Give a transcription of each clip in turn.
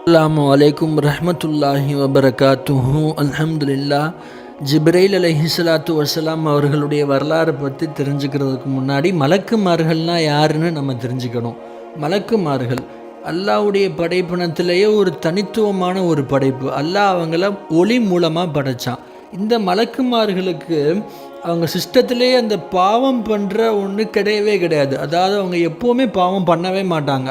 அஸ்ஸலாமு அலைக்கும் ரஹ்மத்துல்லாஹி வபரகாத்துஹு. அல்ஹம்துலில்லாஹ். ஜிப்ரைல் அலைஹிஸ்ஸலாத்து வஸ்ஸலாம் அவர்களுடைய வரலாறை பற்றி தெரிஞ்சுக்கிறதுக்கு முன்னாடி மலக்குமார்கள்னால் யாருன்னு நம்ம தெரிஞ்சுக்கணும். மலக்குமார்கள் அல்லாஹ்வுடைய படைப்பினத்திலேயே ஒரு தனித்துவமான ஒரு படைப்பு. அல்லாஹ் அவங்கள ஒளி மூலமாக படைத்தான். இந்த மலக்குமார்களுக்கு அவங்க சிஸ்டத்திலேயே அந்த பாவம் பண்ணுற ஒன்று கிடையவே கிடையாது. அதாவது அவங்க எப்போவுமே பாவம் பண்ணவே மாட்டாங்க.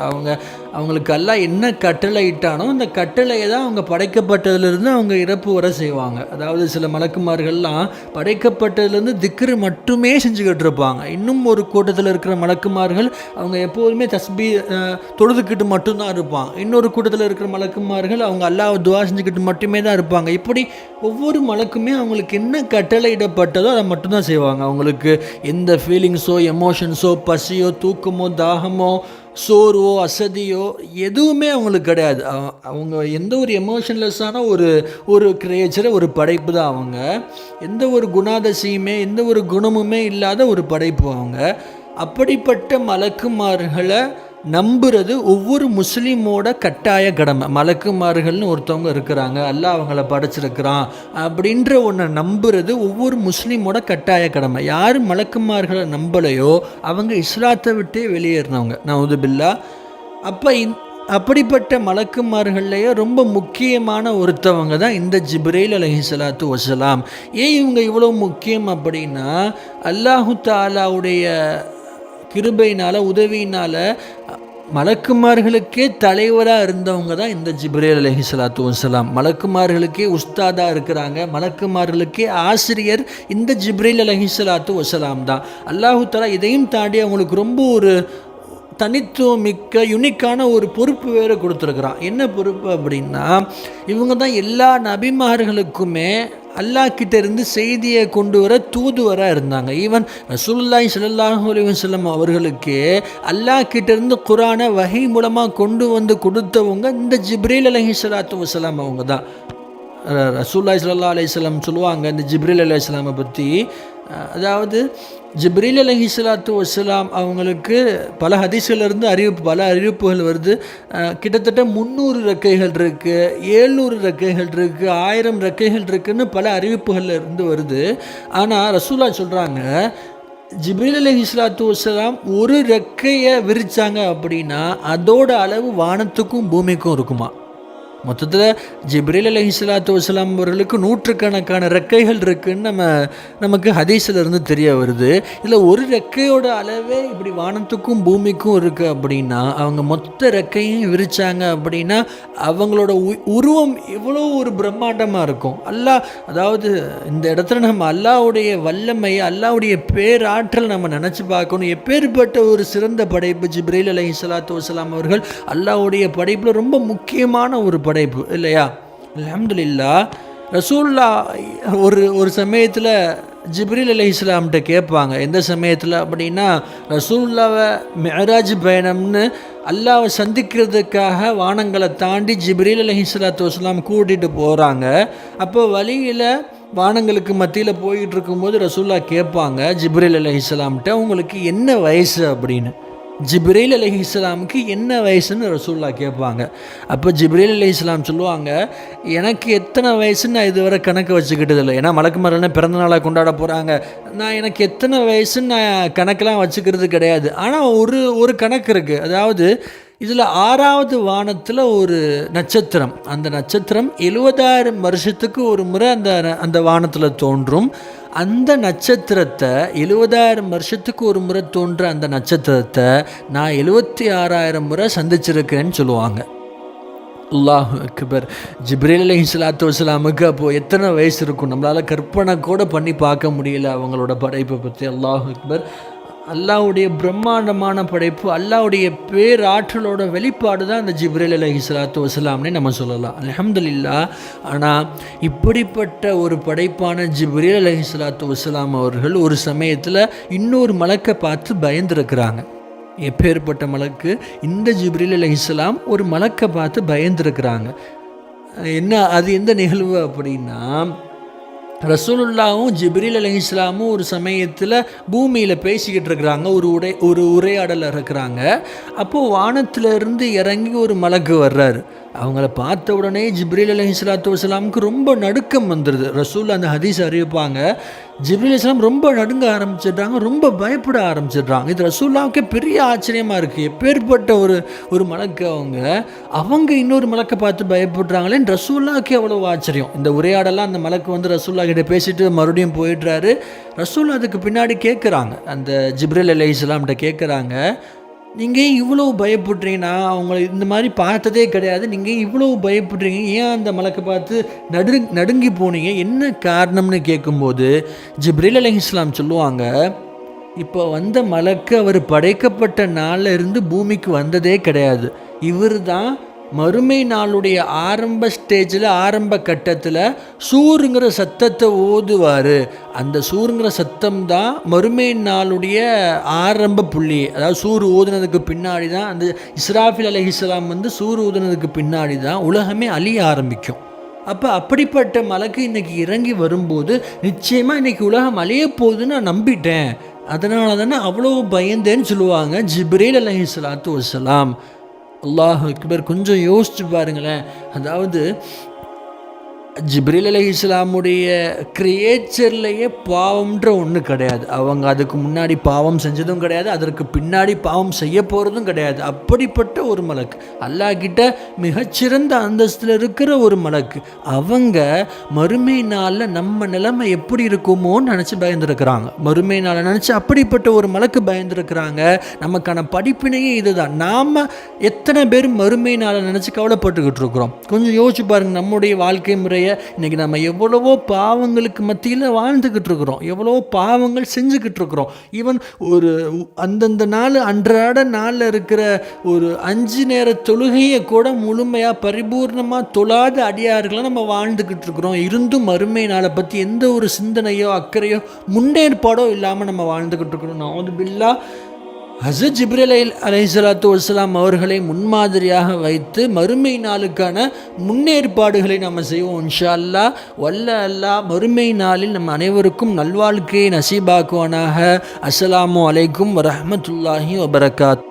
அவங்களுக்கு எல்லாம் என்ன கட்டளை இட்டானோ அந்த கட்டளையை தான் அவங்க படைக்கப்பட்டதுலேருந்து அவங்க இறப்பு வர செய்வாங்க. அதாவது சில மலக்குமார்கள்லாம் படைக்கப்பட்டதுலேருந்து திக்ரு மட்டுமே செஞ்சுக்கிட்டு இருப்பாங்க. இன்னும் ஒரு கூட்டத்தில் இருக்கிற மலக்குமார்கள் அவங்க எப்போதுமே தஸ்பீ தொழுதுக்கிட்டு மட்டும்தான் இருப்பாங்க. இன்னொரு கூட்டத்தில் இருக்கிற மலக்குமார்கள் அவங்க அல்லாஹ் துவா செஞ்சுக்கிட்டு மட்டுமே தான் இருப்பாங்க. இப்படி ஒவ்வொரு மலக்குமே அவங்களுக்கு என்ன கட்டளையிடப்பட்டதோ அதை மட்டும்தான் செய்வாங்க. அவங்களுக்கு எந்த ஃபீலிங்ஸோ எமோஷன்ஸோ பசியோ தூக்கமோ தாகமோ சோர்வோ அசதியோ எதுவுமே அவங்களுக்கு கிடையாது. அவங்க எந்த ஒரு எமோஷன்லெஸ்ஸான ஒரு கிரியேச்சரை ஒரு படைப்பு தான் அவங்க. எந்த ஒரு குணாதசியுமே எந்த ஒரு குணமுமே இல்லாத ஒரு படைப்பு அவங்க. அப்படிப்பட்ட மலக்குமார்களை நம்புறது ஒவ்வொரு முஸ்லீமோட கட்டாய கடமை. மலக்குமார்கள்னு ஒருத்தவங்க இருக்கிறாங்க, அல்லாஹ் அவங்கள படைச்சிருக்கிறான் அப்படின்ற ஒன்றை நம்புறது ஒவ்வொரு முஸ்லீமோட கட்டாய கடமை. யார் மலக்குமார்களை நம்பலையோ அவங்க இஸ்லாத்தை விட்டே வெளியேறினவங்க, நவுதுபில்லா. அப்படிப்பட்ட மலக்குமார்கள்லேயே ரொம்ப முக்கியமான ஒருத்தவங்க தான் இந்த ஜிப்ரைல் அலைஹிஸ்ஸலாத்து வஸ்ஸலாம். ஏன் இவங்க இவ்வளோ முக்கியம் அப்படின்னா, அல்லாஹு தஆலாவுடைய கிருபையினால் உதவியினால் மலக்குமார்களுக்கே தலைவராக இருந்தவங்க தான் இந்த ஜிப்ரைல் அலைஹிஸ்ஸலாத்து வஸ்ஸலாம். மலக்குமார்களுக்கே உஸ்தாதாக இருக்கிறாங்க, மலக்குமார்களுக்கே ஆசிரியர் இந்த ஜிப்ரைல் அலைஹிஸ்ஸலாத்து வஸ்ஸலாம் தான். அல்லாஹு தஆலா இதையும் தாண்டி அவங்களுக்கு ரொம்ப ஒரு தனித்துவம் மிக்க யுனிக்கான ஒரு பொறுப்பு வேறு கொடுத்துருக்குறான். என்ன பொறுப்பு அப்படின்னா, இவங்க தான் எல்லா நபிமார்களுக்குமே அல்லாஹ் கிட்ட இருந்து செய்தியை கொண்டு வர தூதுவராக இருந்தாங்க. ஈவன் ரசூலுல்லாஹி ஸல்லல்லாஹு அலைஹி வஸல்லம் அவர்களுக்கு அல்லாஹ் கிட்ட இருந்து குர்ஆனை வஹி மூலமாக கொண்டு வந்து கொடுத்தவங்க இந்த ஜிப்ரீல் அலைஹிஸ்ஸலாத்து வஸலாம் அவங்க தான். ரசூலுல்லாஹி ஸல்லல்லாஹு அலைஹி வஸல்லம் சொல்லுவாங்க இந்த ஜிப்ரீல் அலைஹிஸ்ஸலாமை பற்றி. அதாவது ஜிப்ரீல் அலைஹிஸ்ஸலாத்து வஸ்ஸலாம் அவங்களுக்கு பல ஹதீஸ்களிலிருந்து பல அறிவிப்புகள் வருது. கிட்டத்தட்ட 300 ரெக்கைகள் இருக்குது, 700 ரெக்கைகள் இருக்குது, 1000 ரெக்கைகள் இருக்குதுன்னு பல அறிவிப்புகளில் இருந்து வருது. ஆனால் ரசூலுல்லாஹ் சொல்கிறாங்க, ஜிப்ரீல் அலைஹிஸ்ஸலாத்து வஸ்ஸலாம் ஒரு ரெக்கையை விரித்தாங்க அப்படின்னா அதோட அளவு வானத்துக்கும் பூமிக்கும் இருக்குமா. மொத்தத்தில் ஜிப்ரீல் அலைஹிஸ்ஸலாத்து வஸ்ஸலாம் அவர்களுக்கு நூற்றுக்கணக்கான ரெக்கைகள் இருக்குதுன்னு நமக்கு ஹதீஸில் இருந்து தெரிய வருது. இதில் ஒரு ரெக்கையோட அளவே இப்படி வானத்துக்கும் பூமிக்கும் இருக்குது அப்படின்னா அவங்க மொத்த ரெக்கையும் விரித்தாங்க அப்படின்னா அவங்களோட உருவம் எவ்வளோ ஒரு பிரம்மாண்டமாக இருக்கும். அதாவது இந்த இடத்துல நம்ம அல்லாஹ்வுடைய வல்லமையை அல்லாஹ்வுடைய பேராற்றல் நம்ம நினச்சி பார்க்கணும். எப்பேற்பட்ட ஒரு சிறந்த படைப்பு ஜிப்ரீல் அலைஹிஸ்ஸலாத்து வஸ்ஸலாம் அவர்கள். அல்லாஹ்வுடைய படைப்பில் ரொம்ப முக்கியமான ஒரு படைப்பு இல்லையா. அல்ஹம்துலில்லாஹ். ரசூலுல்லாஹ் ஒரு சமயத்தில் ஜிப்ரீல் அலைஹிஸ்ஸலாம்கிட்ட கேட்பாங்க. எந்த சமயத்தில் அப்படின்னா, ரசூலுல்லாவை மிஅராஜ் பயணம்னு அல்லாஹ்வை சந்திக்கிறதுக்காக வானங்களை தாண்டி ஜிப்ரீல் அலைஹிஸ்ஸலாத்து வஸ்ஸலாம் கூட்டிகிட்டு போகிறாங்க. அப்போ வழியில் வானங்களுக்கு மத்தியில் போயிட்டு இருக்கும்போது ரசூலுல்லாஹ் கேட்பாங்க ஜிப்ரீல் அலைஹிஸ்ஸலாம்கிட்ட, உங்களுக்கு என்ன வயசு அப்படின்னு. ஜிப்ரீல் அலைஹிஸ்ஸலாமுக்கு என்ன வயசுன்னு ரசூலுல்லாஹ் கேட்பாங்க. அப்போ ஜிப்ரீல் அலைஹிஸ்ஸலாம் சொல்லுவாங்க, எனக்கு எத்தனை வயசுன்னு நான் இதுவரை கணக்கு வச்சுக்கிட்டது இல்லை. ஏன்னா மலக்குமார்கள்லாம் பிறந்த நாளாக கொண்டாட போகிறாங்க. எனக்கு எத்தனை வயசுன்னு நான் கணக்கெலாம் வச்சுக்கிறது கிடையாது. ஆனால் ஒரு கணக்கு இருக்குது. அதாவது இதில் 6வது வானத்தில் ஒரு நட்சத்திரம், அந்த நட்சத்திரம் 70,000 வருஷத்துக்கு ஒரு முறை அந்த வானத்தில் தோன்றும். அந்த நட்சத்திரத்தை 70,000 வருஷத்துக்கு ஒரு முறை தோன்ற அந்த நட்சத்திரத்தை நான் 76,000 முறை சந்திச்சிருக்கேன்னு சொல்லுவாங்க. அல்லாஹு அக்பர். ஜிப்ரீல் அலைஹிஸ்ஸலாத்து வஸ்ஸலாமுக்கு அப்போது எத்தனை வயசு இருக்கும் நம்மளால் கற்பனை கூட பண்ணி பார்க்க முடியல அவங்களோட படைப்பை பற்றி. அல்லாஹு அக்பர். அல்லாஹ்வுடைய பிரம்மாண்டமான படைப்பு, அல்லாஹ்வுடைய பேராற்றலோட வெளிப்பாடு தான் இந்த ஜிப்ரீல் அலைஹிஸ்ஸலாத்து வஸ்ஸலாம்னே நம்ம சொல்லலாம். அல்ஹம்துலில்லாஹ். ஆனால் இப்படிப்பட்ட ஒரு படைப்பான ஜிப்ரீல் அலைஹிஸ்ஸலாத்து வஸ்ஸலாம் அவர்கள் ஒரு சமயத்தில் இன்னொரு மலக்கை பார்த்து பயந்துருக்கிறாங்க. எப்பேற்பட்ட மலக்கு? இந்த ஜிப்ரீல் அலைஹிஸ்ஸலாம் ஒரு மலக்கை பார்த்து பயந்துருக்கிறாங்க. அது எந்த நிகழ்வு அப்படின்னா, ரசூலுல்லாவும் ஜிப்ரீல் அலைஹிஸ்ஸலாமும் ஒரு சமயத்தில் பூமியில் பேசிக்கிட்டு இருக்கிறாங்க, ஒரு உரையாடல் இருக்கிறாங்க. அப்போது வானத்திலிருந்து இறங்கி ஒரு மலக்கு வர்றாரு. அவங்கள பார்த்த உடனே ஜிப்ரீல் அலைஹிஸ்ஸலாத்து வஸ்ஸலாமுக்கு ரொம்ப நடுக்கம் வந்துடுது. ரசூல் அந்த ஹதீஸ் அறிவிப்பாங்க, ஜிப்ரீல் அலைஹிஸ்ஸலாம் ரொம்ப நடுங்க ஆரம்பிச்சிடுறாங்க, ரொம்ப பயப்பட ஆரம்பிச்சிடுறாங்க. இது ரசூல்லாவுக்கே பெரிய ஆச்சரியமாக இருக்குது. எப்பேற்பட்ட ஒரு மலக்கு அவங்க இன்னொரு மலக்கை பார்த்து பயப்படுறாங்களேன்னு ரசூல்லாவுக்கே அவ்வளோ ஆச்சரியம். இந்த உரையாடலாம் அந்த மலக்கு வந்து ரசூல்லா கிட்ட பேசிட்டு மறுபடியும் போயிடுறாரு. ரசூல் அதுக்கு பின்னாடி கேட்குறாங்க, அந்த ஜிப்ரீல் அலைஹிஸ்ஸலாம்கிட்ட கேட்குறாங்க, நீங்கள் இவ்வளோ பயப்படுறீங்க, நான் அவங்கள இந்த மாதிரி பார்த்ததே கிடையாது, நீங்கள் இவ்வளோ பயப்படுறீங்க, ஏன் அந்த மலக்கை பார்த்து நடுங்கி போனீங்க, என்ன காரணம்னு கேட்கும்போது ஜிப்ரீல் அலைஹிஸ்ஸலாம் சொல்லுவாங்க, இப்போ வந்த மலக்கு அவர் படைக்கப்பட்ட நாளில் இருந்து பூமிக்கு வந்ததே கிடையாது. இவர் தான் மறுமை நாளுடைய ஆரம்ப ஸ்டேஜில், ஆரம்ப கட்டத்தில் சூருங்கிற சத்தத்தை ஓதுவார். அந்த சூருங்கிற சத்தம் தான் மறுமை நாளுடைய ஆரம்ப புள்ளி. அதாவது சூர் ஊதுனதுக்கு பின்னாடி தான், அந்த இஸ்ராஃபில் அலைஹிஸ்ஸலாம் வந்து சூர் ஊதுனதுக்கு பின்னாடி தான் உலகமே அழிய ஆரம்பிக்கும். அப்போ அப்படிப்பட்ட மலக்கு இன்றைக்கி இறங்கி வரும்போது நிச்சயமாக இன்றைக்கி உலகம் அழிய போகுதுன்னு நான் நம்பிட்டேன், அதனால தானே அவ்வளோ பயந்தேன்னு சொல்லுவாங்க ஜிப்ரீல் அலைஹிஸ்ஸலாத்து வஸ்ஸலாம். அல்லாஹ் அக்பர். கொஞ்சம் யோசிச்சு பாருங்களேன். அதாவது ஜிப்ரீல் அலைஹிஸ்ஸலாமுடைய கிரியேச்சர்லேயே பாவம்ன்ற ஒன்று கிடையாது. அவங்க அதுக்கு முன்னாடி பாவம் செஞ்சதும் கிடையாது, அதற்கு பின்னாடி பாவம் செய்ய போகிறதும் கிடையாது. அப்படிப்பட்ட ஒரு மலக்கு, அல்லாஹ் கிட்ட மிகச்சிறந்த அந்தஸ்தில் இருக்கிற ஒரு மலக்கு. அவங்க மறுமை நாளில் நம்ம நிலைமை எப்படி இருக்குமோன்னு நினச்சி பயந்துருக்கிறாங்க. மறுமை நாளை நினச்சி அப்படிப்பட்ட ஒரு மலக்கு பயந்துருக்கிறாங்க. நமக்கான படிப்பினையே இதுதான். நாம் எத்தனை பேர் மறுமை நாளை நினச்சி கவலைப்பட்டுக்கிட்டு இருக்கிறோம்? கொஞ்சம் யோசிச்சு பாருங்கள். நம்முடைய வாழ்க்கை முறையை இன்றைக்கி நம்ம எவ்வளவோ பாவங்களுக்கு மத்தியில் வாழ்ந்துக்கிட்டு இருக்கிறோம், எவ்வளவோ பாவங்கள் செஞ்சுக்கிட்டு இருக்கிறோம். ஈவன் ஒரு அந்தந்த நாள் அன்றாட நாளில் இருக்கிற ஒரு 5 நேர தொழுகையை கூட முழுமையாக பரிபூர்ணமாக தொழாத அடியார்களாக நம்ம வாழ்ந்துக்கிட்டு இருக்கிறோம். இருந்தும் மறுமை நாளை பற்றி எந்த ஒரு சிந்தனையோ அக்கறையோ முன்னேற்பாடோ இல்லாமல் நம்ம வாழ்ந்துக்கிட்டு இருக்கிறோம். நஅூது பில்லாஹ். ஹஸரத் ஜிப்ரீல் அலைஹிஸ்ஸலாத்து வஸ்ஸலாம் அவர்களை முன்மாதிரியாக வைத்து மறுமை நாளுக்கான முன்னேற்பாடுகளை நம்ம செய்வோம் இன்ஷா அல்லாஹ். வல்ல அல்லாஹ் மறுமை நாளில் நம்ம அனைவருக்கும் நல்வாழ்க்கையை நசீபாக்குவானாக. அஸ்ஸலாமு அலைக்கும் வரஹ்மத்துல்லாஹி வபரகாத்.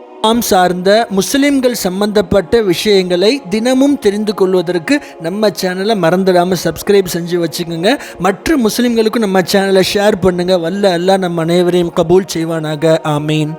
சார்ந்த முஸ்லிம்கள் சம்பந்தப்பட்ட விஷயங்களை தினமும் தெரிந்து கொள்வதற்கு நம்ம சேனலை மறந்துடாமல் சப்ஸ்கிரைப் செஞ்சு வச்சுக்கோங்க. மற்ற முஸ்லிம்களுக்கும் நம்ம சேனலை ஷேர் பண்ணுங்கள். வல்ல அல்லாஹ் நம்ம அனைவரையும் கபூல் செய்வானாக. ஆமீன்.